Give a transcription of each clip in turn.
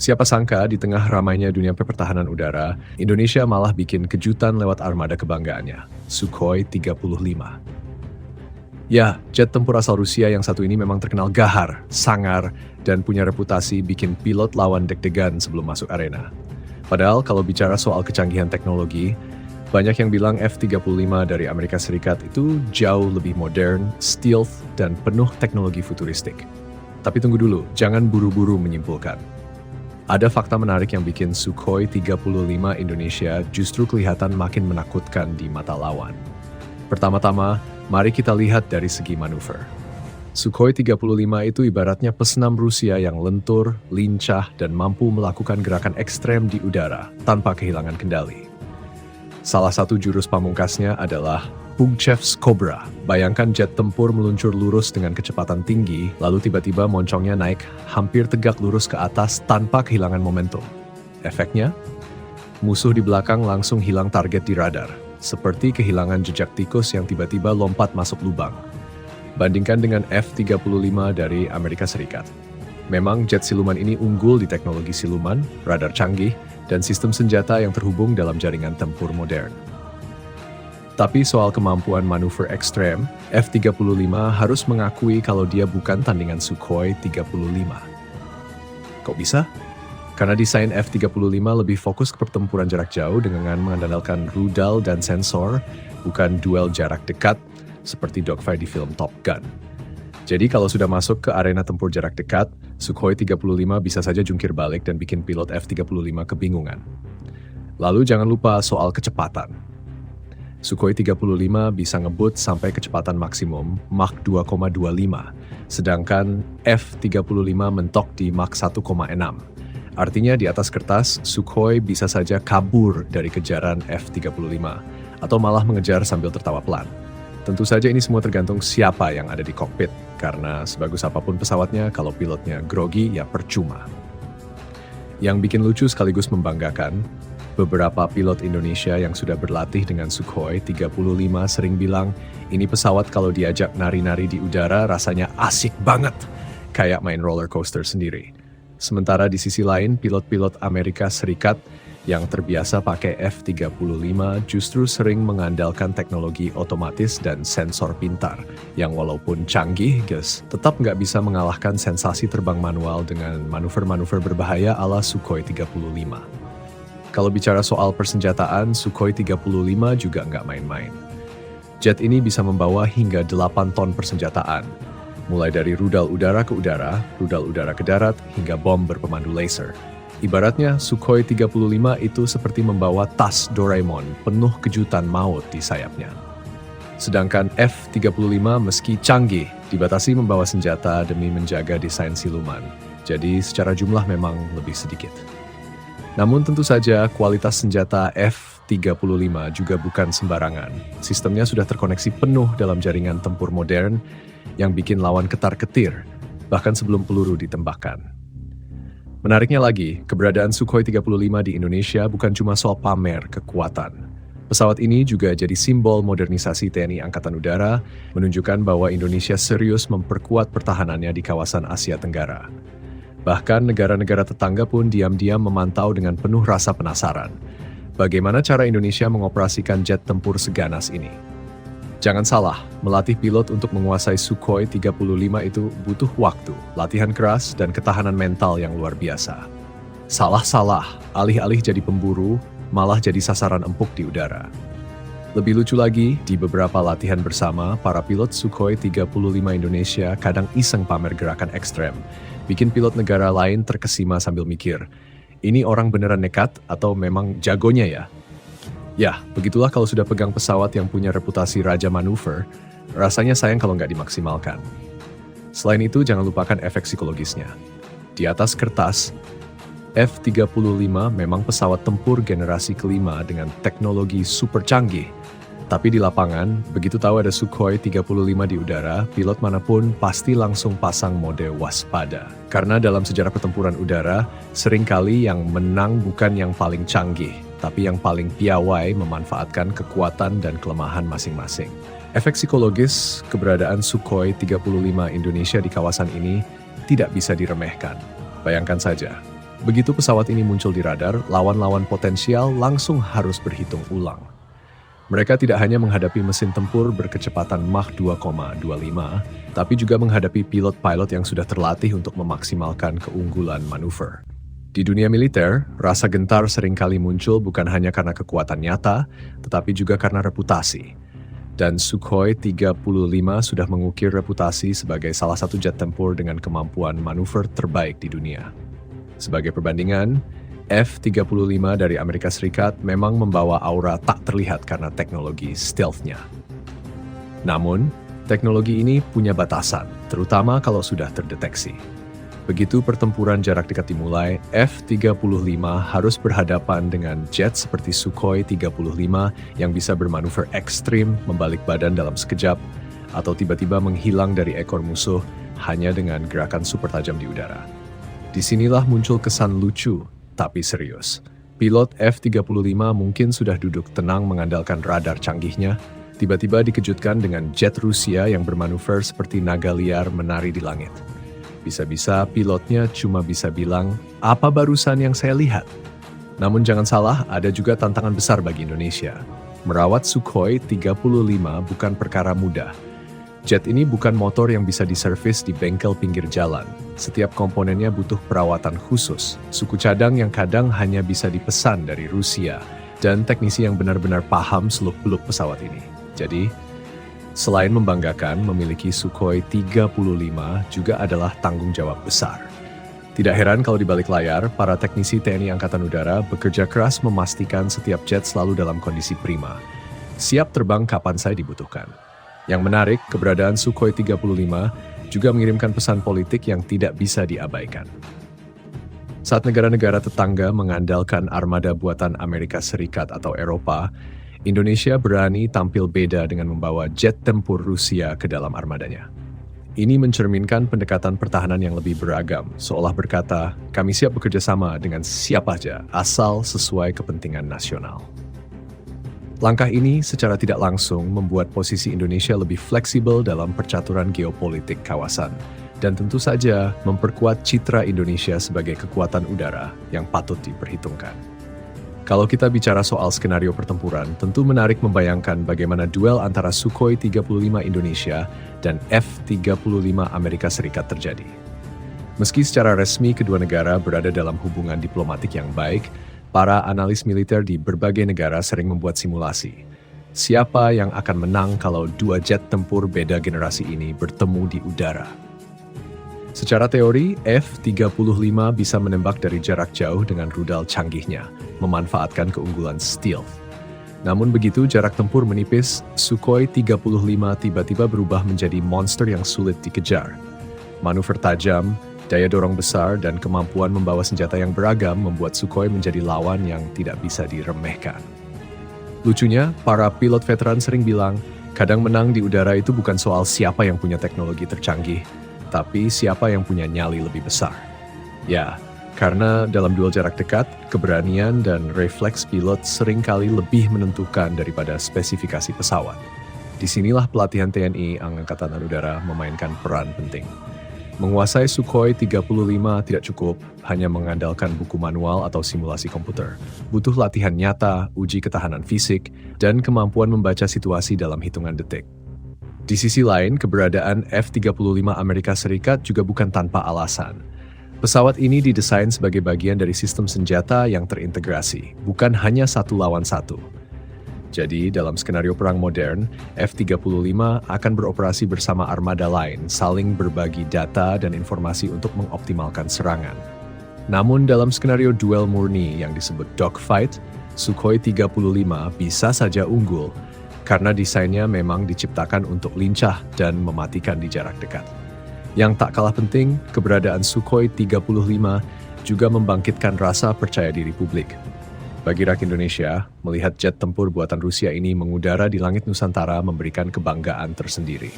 Siapa sangka di tengah ramainya dunia pertahanan udara, Indonesia malah bikin kejutan lewat armada kebanggaannya, Sukhoi 35. Ya, jet tempur asal Rusia yang satu ini memang terkenal gahar, sangar, dan punya reputasi bikin pilot lawan deg-degan sebelum masuk arena. Padahal kalau bicara soal kecanggihan teknologi, banyak yang bilang F-35 dari Amerika Serikat itu jauh lebih modern, stealth, dan penuh teknologi futuristik. Tapi tunggu dulu, jangan buru-buru menyimpulkan. Ada fakta menarik yang bikin Sukhoi 35 Indonesia justru kelihatan makin menakutkan di mata lawan. Pertama-tama, mari kita lihat dari segi manuver. Sukhoi 35 itu ibaratnya pesenam Rusia yang lentur, lincah, dan mampu melakukan gerakan ekstrem di udara tanpa kehilangan kendali. Salah satu jurus pamungkasnya adalah Pugachev's Cobra. Bayangkan jet tempur meluncur lurus dengan kecepatan tinggi, lalu tiba-tiba moncongnya naik hampir tegak lurus ke atas tanpa kehilangan momentum. Efeknya, musuh di belakang langsung hilang target di radar, seperti kehilangan jejak tikus yang tiba-tiba lompat masuk lubang. Bandingkan dengan F-35 dari Amerika Serikat. Memang jet siluman ini unggul di teknologi siluman, radar canggih, dan sistem senjata yang terhubung dalam jaringan tempur modern. Tapi soal kemampuan manuver ekstrem, F-35 harus mengakui kalau dia bukan tandingan Sukhoi 35. Kok bisa? Karena desain F-35 lebih fokus ke pertempuran jarak jauh dengan mengandalkan rudal dan sensor, bukan duel jarak dekat seperti dogfight di film Top Gun. Jadi kalau sudah masuk ke arena tempur jarak dekat, Sukhoi 35 bisa saja jungkir balik dan bikin pilot F-35 kebingungan. Lalu jangan lupa soal kecepatan. Sukhoi 35 bisa ngebut sampai kecepatan maksimum Mach 2,25, sedangkan F-35 mentok di Mach 1,6. Artinya di atas kertas, Sukhoi bisa saja kabur dari kejaran F-35, atau malah mengejar sambil tertawa pelan. Tentu saja ini semua tergantung siapa yang ada di kokpit, karena sebagus apapun pesawatnya, kalau pilotnya grogi ya percuma. Yang bikin lucu sekaligus membanggakan, beberapa pilot Indonesia yang sudah berlatih dengan Sukhoi 35 sering bilang, ini pesawat kalau diajak nari-nari di udara rasanya asik banget, kayak main roller coaster sendiri. Sementara di sisi lain, pilot-pilot Amerika Serikat yang terbiasa pakai F-35 justru sering mengandalkan teknologi otomatis dan sensor pintar, yang walaupun canggih, tetap nggak bisa mengalahkan sensasi terbang manual dengan manuver-manuver berbahaya ala Sukhoi 35. Kalau bicara soal persenjataan, Sukhoi 35 juga nggak main-main. Jet ini bisa membawa hingga 8 ton persenjataan, mulai dari rudal udara ke udara, rudal udara ke darat, hingga bom berpemandu laser. Ibaratnya, Sukhoi 35 itu seperti membawa tas Doraemon penuh kejutan maut di sayapnya. Sedangkan F-35 meski canggih, dibatasi membawa senjata demi menjaga desain siluman. Jadi secara jumlah memang lebih sedikit. Namun tentu saja kualitas senjata F-35 juga bukan sembarangan. Sistemnya sudah terkoneksi penuh dalam jaringan tempur modern yang bikin lawan ketar-ketir, bahkan sebelum peluru ditembakkan. Menariknya lagi, keberadaan Sukhoi 35 di Indonesia bukan cuma soal pamer kekuatan. Pesawat ini juga jadi simbol modernisasi TNI Angkatan Udara, menunjukkan bahwa Indonesia serius memperkuat pertahanannya di kawasan Asia Tenggara. Bahkan negara-negara tetangga pun diam-diam memantau dengan penuh rasa penasaran. Bagaimana cara Indonesia mengoperasikan jet tempur seganas ini? Jangan salah, melatih pilot untuk menguasai Sukhoi 35 itu butuh waktu, latihan keras, dan ketahanan mental yang luar biasa. Salah-salah, alih-alih jadi pemburu, malah jadi sasaran empuk di udara. Lebih lucu lagi, di beberapa latihan bersama, para pilot Sukhoi 35 Indonesia kadang iseng pamer gerakan ekstrem, bikin pilot negara lain terkesima sambil mikir, ini orang beneran nekat atau memang jagonya ya? Ya, begitulah kalau sudah pegang pesawat yang punya reputasi raja manuver, rasanya sayang kalau nggak dimaksimalkan. Selain itu, jangan lupakan efek psikologisnya. Di atas kertas, F-35 memang pesawat tempur generasi kelima dengan teknologi super canggih. Tapi di lapangan, begitu tahu ada Sukhoi 35 di udara, pilot manapun pasti langsung pasang mode waspada. Karena dalam sejarah pertempuran udara, seringkali yang menang bukan yang paling canggih, tapi yang paling piawai memanfaatkan kekuatan dan kelemahan masing-masing. Efek psikologis keberadaan Sukhoi 35 Indonesia di kawasan ini tidak bisa diremehkan. Bayangkan saja, Begitu pesawat ini muncul di radar, lawan-lawan potensial langsung harus berhitung ulang. Mereka tidak hanya menghadapi mesin tempur berkecepatan Mach 2,25, tapi juga menghadapi pilot-pilot yang sudah terlatih untuk memaksimalkan keunggulan manuver. Di dunia militer, rasa gentar seringkali muncul bukan hanya karena kekuatan nyata, tetapi juga karena reputasi. Dan Sukhoi 35 sudah mengukir reputasi sebagai salah satu jet tempur dengan kemampuan manuver terbaik di dunia. Sebagai perbandingan, F-35 dari Amerika Serikat memang membawa aura tak terlihat karena teknologi stealth-nya. Namun, teknologi ini punya batasan, terutama kalau sudah terdeteksi. Begitu pertempuran jarak dekat dimulai, F-35 harus berhadapan dengan jet seperti Sukhoi 35 yang bisa bermanuver ekstrim, membalik badan dalam sekejap, atau tiba-tiba menghilang dari ekor musuh hanya dengan gerakan super tajam di udara. Disinilah muncul kesan lucu, tapi serius. Pilot F-35 mungkin sudah duduk tenang mengandalkan radar canggihnya, tiba-tiba dikejutkan dengan jet Rusia yang bermanuver seperti naga liar menari di langit. Bisa-bisa pilotnya cuma bisa bilang, "Apa barusan yang saya lihat?" Namun jangan salah, ada juga tantangan besar bagi Indonesia. Merawat Sukhoi 35 bukan perkara mudah. Jet ini bukan motor yang bisa diservis di bengkel pinggir jalan. Setiap komponennya butuh perawatan khusus, suku cadang yang kadang hanya bisa dipesan dari Rusia, dan teknisi yang benar-benar paham seluk-beluk pesawat ini. Jadi, selain membanggakan, memiliki Sukhoi 35 juga adalah tanggung jawab besar. Tidak heran kalau di balik layar, para teknisi TNI Angkatan Udara bekerja keras memastikan setiap jet selalu dalam kondisi prima, siap terbang kapan saya dibutuhkan. Yang menarik, keberadaan Sukhoi 35 juga mengirimkan pesan politik yang tidak bisa diabaikan. Saat negara-negara tetangga mengandalkan armada buatan Amerika Serikat atau Eropa, Indonesia berani tampil beda dengan membawa jet tempur Rusia ke dalam armadanya. Ini mencerminkan pendekatan pertahanan yang lebih beragam, seolah berkata, kami siap bekerja sama dengan siapa saja, asal sesuai kepentingan nasional. Langkah ini secara tidak langsung membuat posisi Indonesia lebih fleksibel dalam percaturan geopolitik kawasan, dan tentu saja memperkuat citra Indonesia sebagai kekuatan udara yang patut diperhitungkan. Kalau kita bicara soal skenario pertempuran, tentu menarik membayangkan bagaimana duel antara Sukhoi 35 Indonesia dan F-35 Amerika Serikat terjadi. Meski secara resmi kedua negara berada dalam hubungan diplomatik yang baik, para analis militer di berbagai negara sering membuat simulasi. Siapa yang akan menang kalau dua jet tempur beda generasi ini bertemu di udara? Secara teori, F-35 bisa menembak dari jarak jauh dengan rudal canggihnya, memanfaatkan keunggulan stealth. Namun begitu jarak tempur menipis, Sukhoi 35 tiba-tiba berubah menjadi monster yang sulit dikejar. Manuver tajam, daya dorong besar, dan kemampuan membawa senjata yang beragam membuat Sukhoi menjadi lawan yang tidak bisa diremehkan. Lucunya, para pilot veteran sering bilang, kadang menang di udara itu bukan soal siapa yang punya teknologi tercanggih, tapi siapa yang punya nyali lebih besar. Ya, karena dalam duel jarak dekat, keberanian dan refleks pilot seringkali lebih menentukan daripada spesifikasi pesawat. Disinilah pelatihan TNI Angkatan Udara memainkan peran penting. Menguasai Sukhoi 35 tidak cukup hanya mengandalkan buku manual atau simulasi komputer. Butuh latihan nyata, uji ketahanan fisik, dan kemampuan membaca situasi dalam hitungan detik. Di sisi lain, keberadaan F-35 Amerika Serikat juga bukan tanpa alasan. Pesawat ini didesain sebagai bagian dari sistem senjata yang terintegrasi, bukan hanya satu lawan satu. Jadi, dalam skenario perang modern, F-35 akan beroperasi bersama armada lain, saling berbagi data dan informasi untuk mengoptimalkan serangan. Namun dalam skenario duel murni yang disebut dogfight, Sukhoi 35 bisa saja unggul, karena desainnya memang diciptakan untuk lincah dan mematikan di jarak dekat. Yang tak kalah penting, keberadaan Sukhoi 35 juga membangkitkan rasa percaya diri publik. Bagi rakyat Indonesia, melihat jet tempur buatan Rusia ini mengudara di langit Nusantara memberikan kebanggaan tersendiri.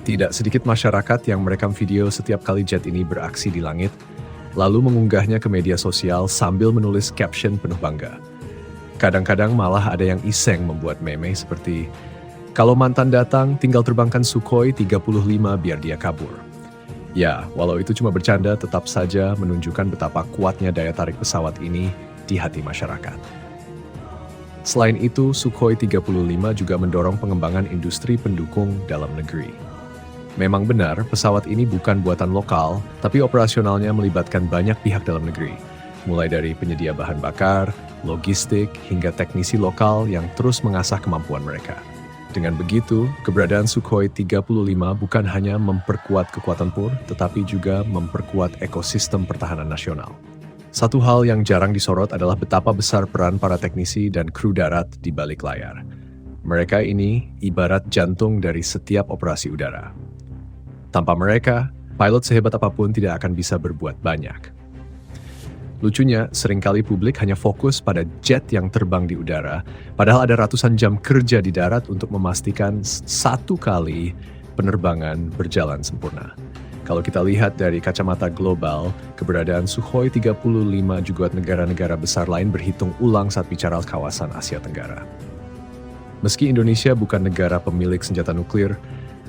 Tidak sedikit masyarakat yang merekam video setiap kali jet ini beraksi di langit, lalu mengunggahnya ke media sosial sambil menulis caption penuh bangga. Kadang-kadang malah ada yang iseng membuat meme seperti, "Kalau mantan datang, tinggal terbangkan Sukhoi 35 biar dia kabur." Ya, walau itu cuma bercanda, tetap saja menunjukkan betapa kuatnya daya tarik pesawat ini di hati masyarakat. Selain itu, Sukhoi 35 juga mendorong pengembangan industri pendukung dalam negeri. Memang benar, pesawat ini bukan buatan lokal, tapi operasionalnya melibatkan banyak pihak dalam negeri, mulai dari penyedia bahan bakar, logistik, hingga teknisi lokal yang terus mengasah kemampuan mereka. Dengan begitu, keberadaan Sukhoi 35 bukan hanya memperkuat kekuatan tempur, tetapi juga memperkuat ekosistem pertahanan nasional. Satu hal yang jarang disorot adalah betapa besar peran para teknisi dan kru darat di balik layar. Mereka ini ibarat jantung dari setiap operasi udara. Tanpa mereka, pilot sehebat apapun tidak akan bisa berbuat banyak. Lucunya, seringkali publik hanya fokus pada jet yang terbang di udara, padahal ada ratusan jam kerja di darat untuk memastikan satu kali penerbangan berjalan sempurna. Kalau kita lihat dari kacamata global, keberadaan Sukhoi 35 juga negara-negara besar lain berhitung ulang saat bicara kawasan Asia Tenggara. Meski Indonesia bukan negara pemilik senjata nuklir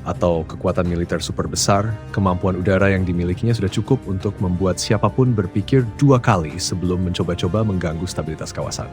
atau kekuatan militer super besar, kemampuan udara yang dimilikinya sudah cukup untuk membuat siapapun berpikir dua kali sebelum mencoba-coba mengganggu stabilitas kawasan.